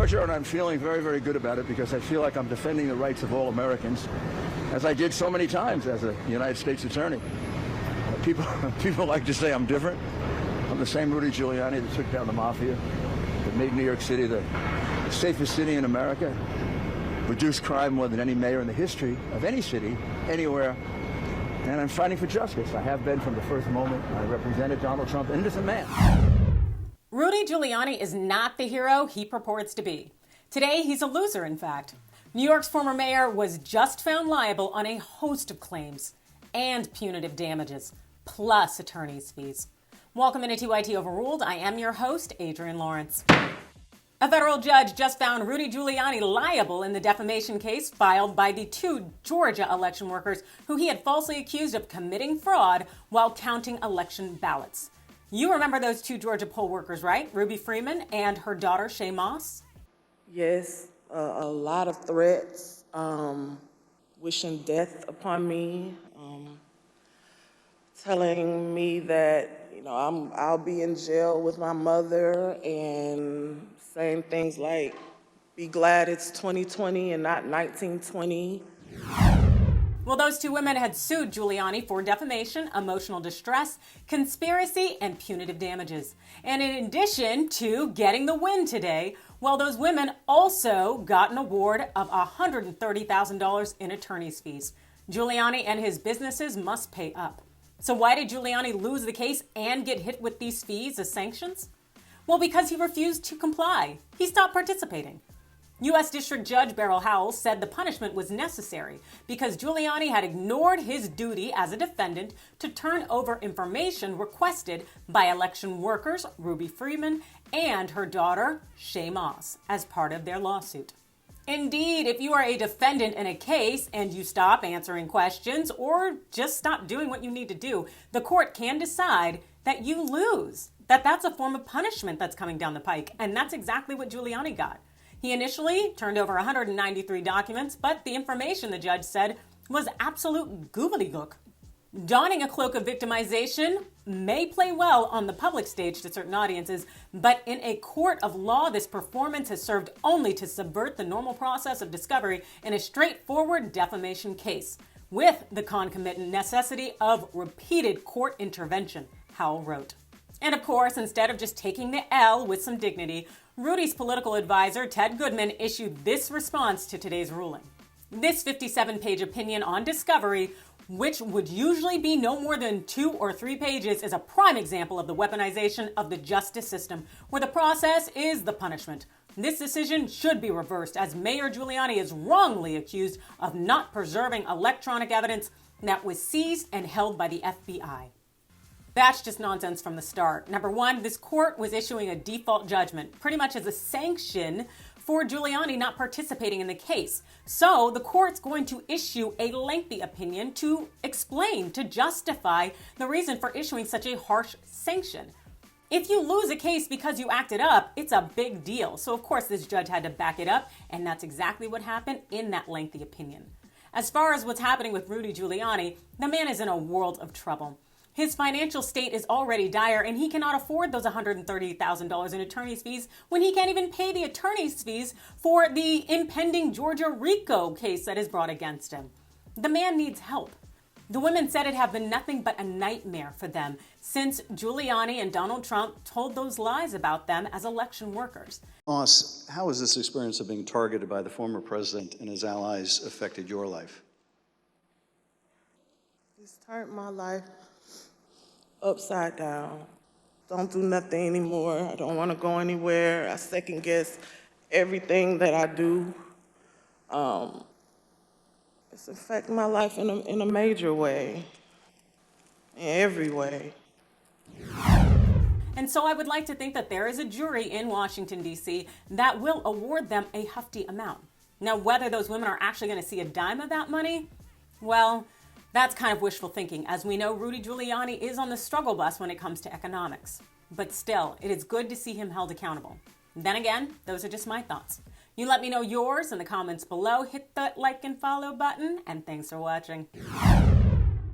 Georgia, and I'm feeling very, very good about it because I feel like I'm defending the rights of all Americans, as I did so many times as a United States attorney. People like to say I'm different. I'm the same Rudy Giuliani that took down the mafia, that made New York City the safest city in America, reduced crime more than any mayor in the history of any city, anywhere. And I'm fighting for justice. I have been from the first moment. I represented Donald Trump, an innocent man. Rudy Giuliani is not the hero he purports to be. Today, he's a loser, in fact. New York's former mayor was just found liable on a host of claims and punitive damages, plus attorney's fees. Welcome into TYT Overruled. I am your host, Adrienne Lawrence. A federal judge just found Rudy Giuliani liable in the defamation case filed by the two Georgia election workers who he had falsely accused of committing fraud while counting election ballots. You remember those two Georgia poll workers, right? Ruby Freeman and her daughter, Shay Moss? Yes, a lot of threats, wishing death upon me, telling me that, I'll be in jail with my mother, and saying things like, be glad it's 2020 and not 1920. Well, those two women had sued Giuliani for defamation, emotional distress, conspiracy, and punitive damages. And in addition to getting the win today, well, those women also got an award of $130,000 in attorney's fees. Giuliani and his businesses must pay up. So why did Giuliani lose the case and get hit with these fees as sanctions? Well, because he refused to comply. He stopped participating. U.S. District Judge Beryl Howell said the punishment was necessary because Giuliani had ignored his duty as a defendant to turn over information requested by election workers Ruby Freeman and her daughter Shay Moss as part of their lawsuit. Indeed, if you are a defendant in a case and you stop answering questions or just stop doing what you need to do, the court can decide that you lose, that's a form of punishment that's coming down the pike, and that's exactly what Giuliani got. He initially turned over 193 documents, but the information, the judge said, was absolute gobbledygook. Donning a cloak of victimization may play well on the public stage to certain audiences, but in a court of law, this performance has served only to subvert the normal process of discovery in a straightforward defamation case, with the concomitant necessity of repeated court intervention, Howell wrote. And of course, instead of just taking the L with some dignity, Rudy's political advisor, Ted Goodman, issued this response to today's ruling. This 57-page opinion on discovery, which would usually be no more than 2 or 3 pages, is a prime example of the weaponization of the justice system, where the process is the punishment. This decision should be reversed, as Mayor Giuliani is wrongly accused of not preserving electronic evidence that was seized and held by the FBI. That's just nonsense from the start. Number one, this court was issuing a default judgment, pretty much as a sanction for Giuliani not participating in the case. So the court's going to issue a lengthy opinion to explain, to justify the reason for issuing such a harsh sanction. If you lose a case because you acted up, it's a big deal. So of course this judge had to back it up, and that's exactly what happened in that lengthy opinion. As far as what's happening with Rudy Giuliani, the man is in a world of trouble. His financial state is already dire, and he cannot afford those $130,000 in attorney's fees when he can't even pay the attorney's fees for the impending Georgia RICO case that is brought against him. The man needs help. The women said it had been nothing but a nightmare for them since Giuliani and Donald Trump told those lies about them as election workers. Moss, how has this experience of being targeted by the former president and his allies affected your life? It's turned my life upside down. Don't do nothing anymore. I don't want to go anywhere. I second guess everything that I do. It's affecting my life in a major way, in every way. And so I would like to think that there is a jury in Washington, D.C. that will award them a hefty amount. Now, whether those women are actually going to see a dime of that money, well, that's kind of wishful thinking. As we know, Rudy Giuliani is on the struggle bus when it comes to economics. But still, it is good to see him held accountable. Then again, those are just my thoughts. You let me know yours in the comments below. Hit that like and follow button, and thanks for watching.